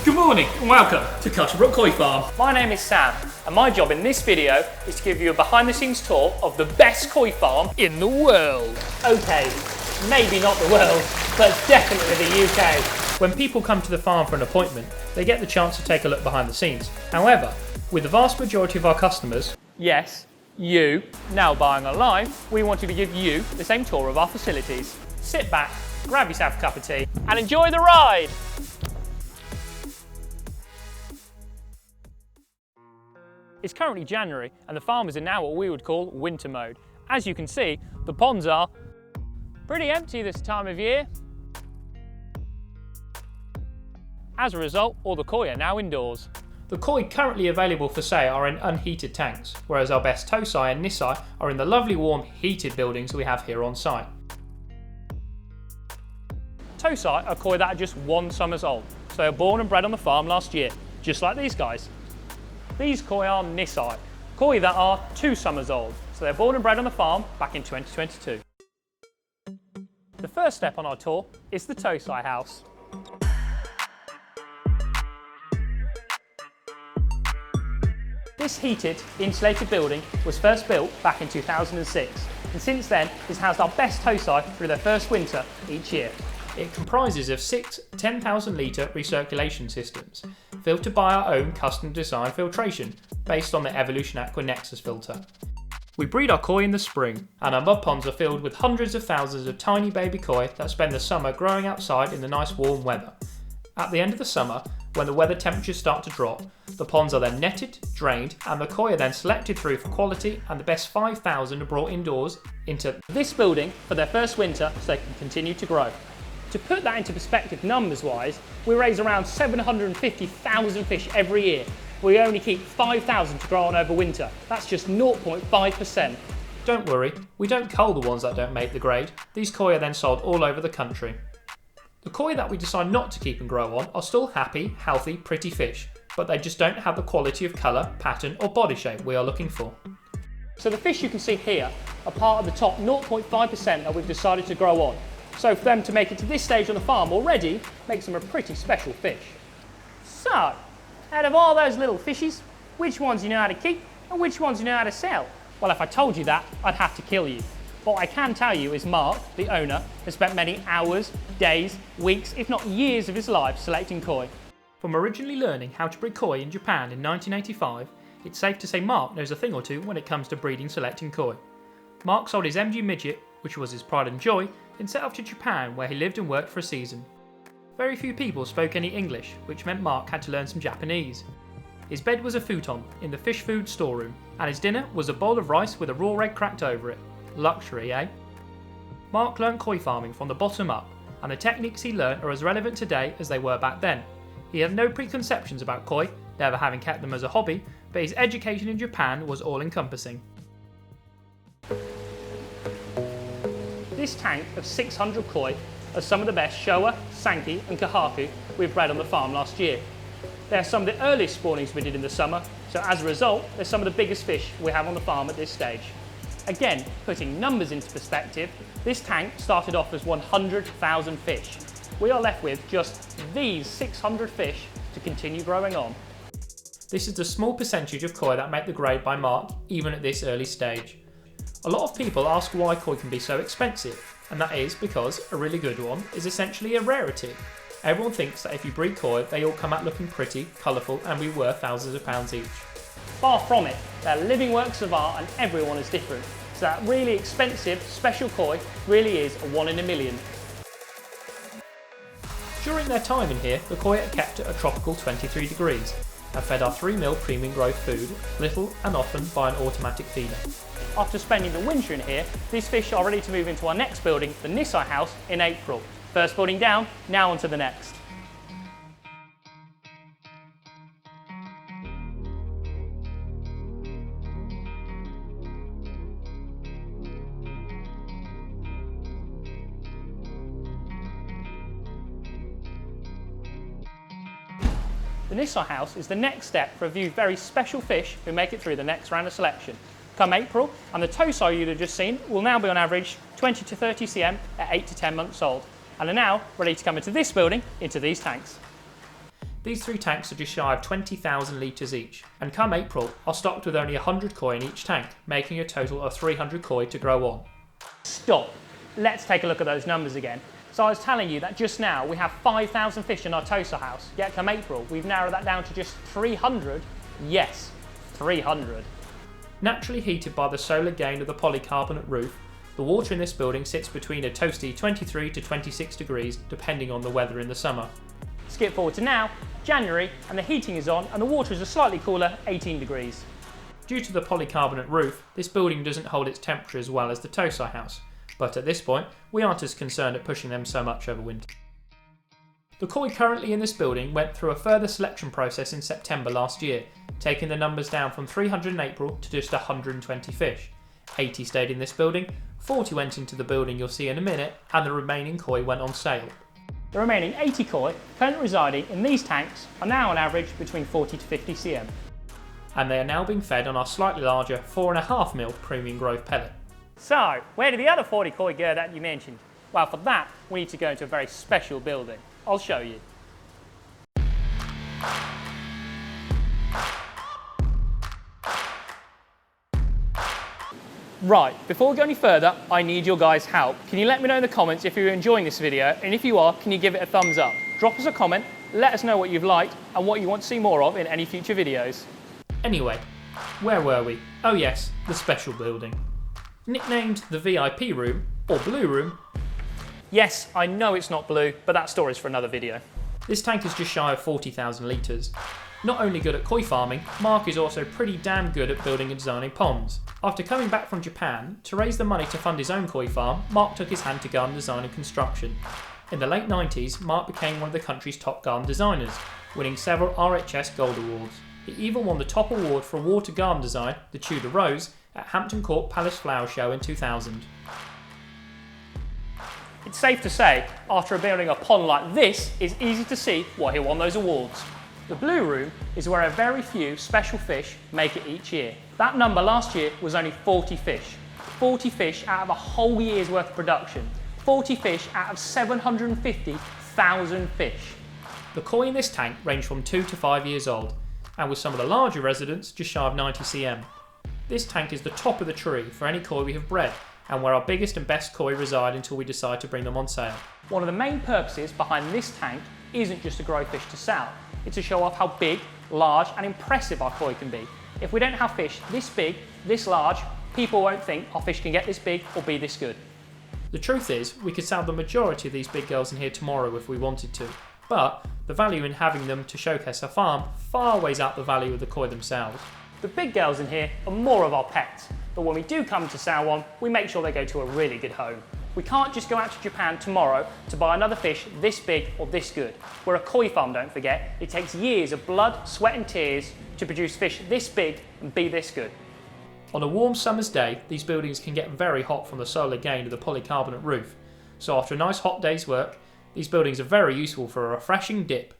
Good morning and welcome to Cuttlebrook Koi Farm. My name is Sam and my job in this video is to give you a behind the scenes tour of the best koi farm in the world. Okay, maybe not the world, but definitely the UK. When people come to the farm for an appointment, they get the chance to take a look behind the scenes. However, with the vast majority of our customers, yes, you, now buying online, we wanted to give you the same tour of our facilities. Sit back, grab yourself a cup of tea and enjoy the ride. It's currently January and the farm is in now what we would call winter mode. As you can see, the ponds are pretty empty this time of year. As a result, all the koi are now indoors. the koi currently available for sale are in unheated tanks, whereas our best Tosai and Nisai are in the lovely warm heated buildings we have here on site. Tosai are koi that are just 1 summer's old, so they were born and bred on the farm last year, just like these guys. These koi are Nisai, koi that are 2 summers old, so they're born and bred on the farm back in 2022. The first step on our tour is the Tosai house. This heated, insulated building was first built back in 2006, and since then it's housed our best Tosai through their first winter each year. It comprises of 6 10,000 litre recirculation systems, filtered by our own custom designed filtration, based on the Evolution Aqua Nexus filter. We breed our koi in the spring, and our mud ponds are filled with hundreds of thousands of tiny baby koi that spend the summer growing outside in the nice warm weather. At the end of the summer, when the weather temperatures start to drop, the ponds are then netted, drained, and the koi are then selected through for quality, and the best 5,000 are brought indoors into this building for their first winter so they can continue to grow. To put that into perspective numbers wise, we raise around 750,000 fish every year. We only keep 5,000 to grow on over winter. That's just 0.5%. Don't worry, we don't cull the ones that don't make the grade. These koi are then sold all over the country. The koi that we decide not to keep and grow on are still happy, healthy, pretty fish, but they just don't have the quality of colour, pattern or body shape we are looking for. So the fish you can see here are part of the top 0.5% that we've decided to grow on. So for them to make it to this stage on the farm already makes them a pretty special fish. So, out of all those little fishies, which ones you know how to keep and which ones you know how to sell? Well, if I told you that, I'd have to kill you. What I can tell you is Mark, the owner, has spent many hours, days, weeks, if not years of his life selecting koi. From originally learning how to breed koi in Japan in 1985, it's safe to say Mark knows a thing or two when it comes to breeding selecting koi. Mark sold his MG Midget, which was his pride and joy, and set off to Japan where he lived and worked for a season. Very few people spoke any English, which meant Mark had to learn some Japanese. His bed was a futon in the fish food storeroom, and his dinner was a bowl of rice with a raw egg cracked over it. Luxury, eh? Mark learnt koi farming from the bottom up, and the techniques he learnt are as relevant today as they were back then. He had no preconceptions about koi, never having kept them as a hobby, but his education in Japan was all-encompassing. This tank of 600 koi are some of the best Showa, Sankey and Kahaku we've bred on the farm last year. They are some of the earliest spawnings we did in the summer, so as a result, they're some of the biggest fish we have on the farm at this stage. Again, putting numbers into perspective, this tank started off as 100,000 fish. We are left with just these 600 fish to continue growing on. This is the small percentage of koi that make the grade by Mark, even at this early stage. A lot of people ask why koi can be so expensive, and that is because a really good one is essentially a rarity. Everyone thinks that if you breed koi, they all come out looking pretty, colourful and be worth thousands of pounds each. Far from it, they're living works of art and everyone is different. So that really expensive, special koi really is a 1 in a million. During their time in here, the koi are kept at a tropical 23 degrees and fed our 3ml premium growth food, little and often by an automatic feeder. After spending the winter in here, these fish are ready to move into our next building, the Nisai house, in April. First building down, now on to the next. The Nisai house is the next step for a few very special fish who make it through the next round of selection. Come April, and the Tosai you'd have just seen will now be on average 20 to 30 cm at 8 to 10 months old, and are now ready to come into this building, into these tanks. These 3 tanks are just shy of 20,000 litres each, and come April are stocked with only 100 koi in each tank, making a total of 300 koi to grow on. Stop. Let's take a look at those numbers again. So I was telling you that just now we have 5,000 fish in our Tosai house, yet come April we've narrowed that down to just 300. Yes, 300. Naturally heated by the solar gain of the polycarbonate roof, the water in this building sits between a toasty 23 to 26 degrees depending on the weather in the summer. Skip forward to now, January, and the heating is on and the water is a slightly cooler 18 degrees. Due to the polycarbonate roof, this building doesn't hold its temperature as well as the Tosai house, but at this point we aren't as concerned at pushing them so much over winter. The koi currently in this building went through a further selection process in September last year, taking the numbers down from 300 in April to just 120 fish. 80 stayed in this building, 40 went into the building you'll see in a minute, and the remaining koi went on sale. The remaining 80 koi currently residing in these tanks are now on average between 40 to 50 cm. And they are now being fed on our slightly larger 4.5mm premium growth pellet. So, where did the other 40 koi go that you mentioned? Well, for that we need to go into a very special building. I'll show you. Right, before we go any further, I need your guys' help. Can you let me know in the comments if you're enjoying this video, and if you are, can you give it a thumbs up? Drop us a comment, let us know what you've liked and what you want to see more of in any future videos. Anyway, where were we? Oh yes, the special building. Nicknamed the VIP room, or Blue Room. Yes, I know it's not blue, but that story's for another video. This tank is just shy of 40,000 litres. Not only good at koi farming, Mark is also pretty damn good at building and designing ponds. After coming back from Japan, to raise the money to fund his own koi farm, Mark took his hand to garden design and construction. In the late 90s, Mark became one of the country's top garden designers, winning several RHS Gold Awards. He even won the top award for water garden design, the Tudor Rose, at Hampton Court Palace Flower Show in 2000. It's safe to say, after building a pond like this, it's easy to see why he won those awards. The Blue Room is where a very few special fish make it each year. That number last year was only 40 fish. 40 fish out of a whole year's worth of production. 40 fish out of 750,000 fish. The koi in this tank range from 2 to 5 years old, and with some of the larger residents just shy of 90 cm. This tank is the top of the tree for any koi we have bred, and where our biggest and best koi reside until we decide to bring them on sale. One of the main purposes behind this tank isn't just to grow fish to sell, it's to show off how big, large and impressive our koi can be. If we don't have fish this big, this large, people won't think our fish can get this big or be this good. The truth is, we could sell the majority of these big girls in here tomorrow if we wanted to, but the value in having them to showcase our farm far weighs out the value of the koi themselves. The big girls in here are more of our pets, but when we do come to sell one, we make sure they go to a really good home. We can't just go out to Japan tomorrow to buy another fish this big or this good. We're a koi farm, don't forget. It takes years of blood, sweat and tears to produce fish this big and be this good. On a warm summer's day, these buildings can get very hot from the solar gain of the polycarbonate roof. So after a nice hot day's work, these buildings are very useful for a refreshing dip.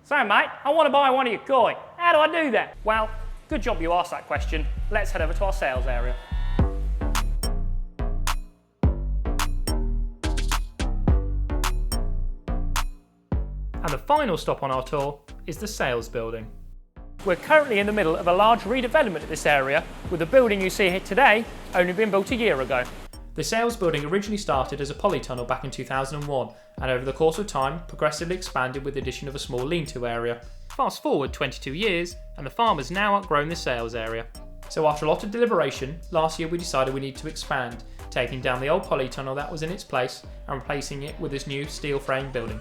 So mate, I want to buy one of your koi. How do I do that? Well, good job you asked that question. Let's head over to our sales area. And the final stop on our tour is the sales building. We're currently in the middle of a large redevelopment of this area, with the building you see here today only being built a year ago. The sales building originally started as a polytunnel back in 2001, and over the course of time progressively expanded with the addition of a small lean-to area. Fast forward 22 years, and the farm has now outgrown the sales area. So after a lot of deliberation, last year we decided we need to expand, taking down the old polytunnel that was in its place and replacing it with this new steel frame building.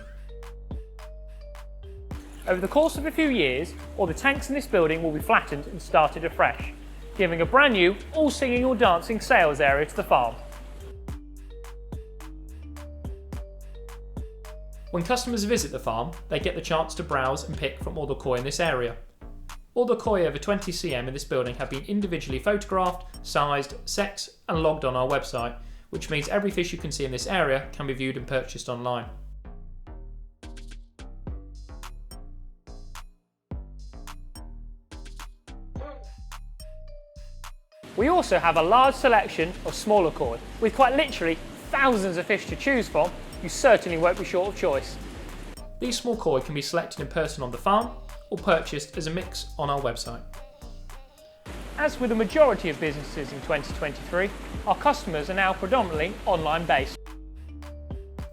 Over the course of a few years, all the tanks in this building will be flattened and started afresh, giving a brand new, all singing all dancing sales area to the farm. When customers visit the farm, they get the chance to browse and pick from all the koi in this area. All the koi over 20 cm in this building have been individually photographed, sized, sexed and logged on our website, which means every fish you can see in this area can be viewed and purchased online. We also have a large selection of smaller koi, with quite literally thousands of fish to choose from. You certainly won't be short of choice. These small koi can be selected in person on the farm or purchased as a mix on our website. As with the majority of businesses in 2023, our customers are now predominantly online based.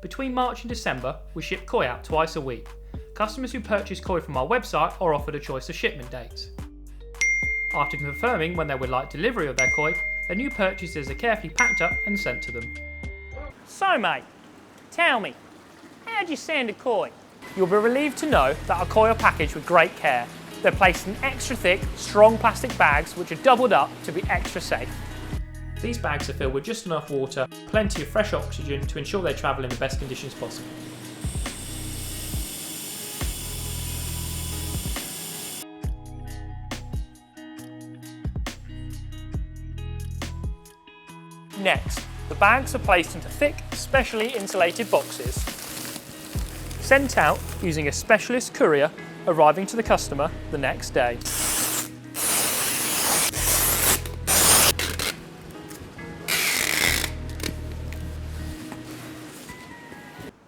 Between March and December, we ship koi out twice a week. Customers who purchase koi from our website are offered a choice of shipment dates. After confirming when they would like delivery of their koi, their new purchases are carefully packed up and sent to them. So mate, tell me, how do you sand a koi? You'll be relieved to know that our koi are packaged with great care. They're placed in extra thick, strong plastic bags which are doubled up to be extra safe. These bags are filled with just enough water, plenty of fresh oxygen to ensure they travel in the best conditions possible. Next, the bags are placed into thick, specially insulated boxes. Sent out using a specialist courier, arriving to the customer the next day.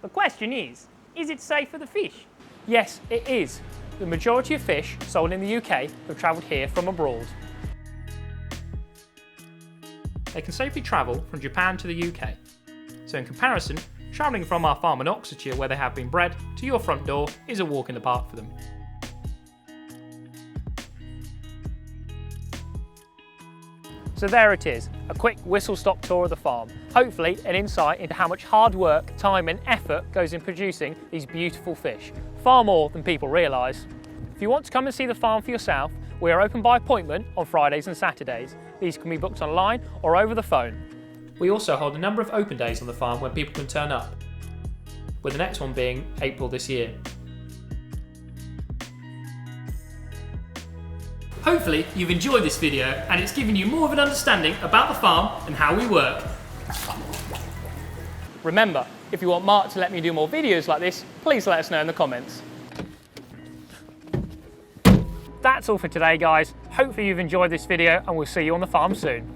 The question is it safe for the fish? Yes, it is. The majority of fish sold in the UK have travelled here from abroad. They can safely travel from Japan to the UK. So in comparison, travelling from our farm in Oxfordshire where they have been bred to your front door is a walk in the park for them. So there it is, a quick whistle-stop tour of the farm. Hopefully an insight into how much hard work, time and effort goes in producing these beautiful fish. Far more than people realise. If you want to come and see the farm for yourself, we are open by appointment on Fridays and Saturdays. These can be booked online or over the phone. We also hold a number of open days on the farm where people can turn up, with the next one being April this year. Hopefully you've enjoyed this video and it's given you more of an understanding about the farm and how we work. Remember, if you want Mark to let me do more videos like this, please let us know in the comments. That's all for today guys. Hopefully you've enjoyed this video and we'll see you on the farm soon.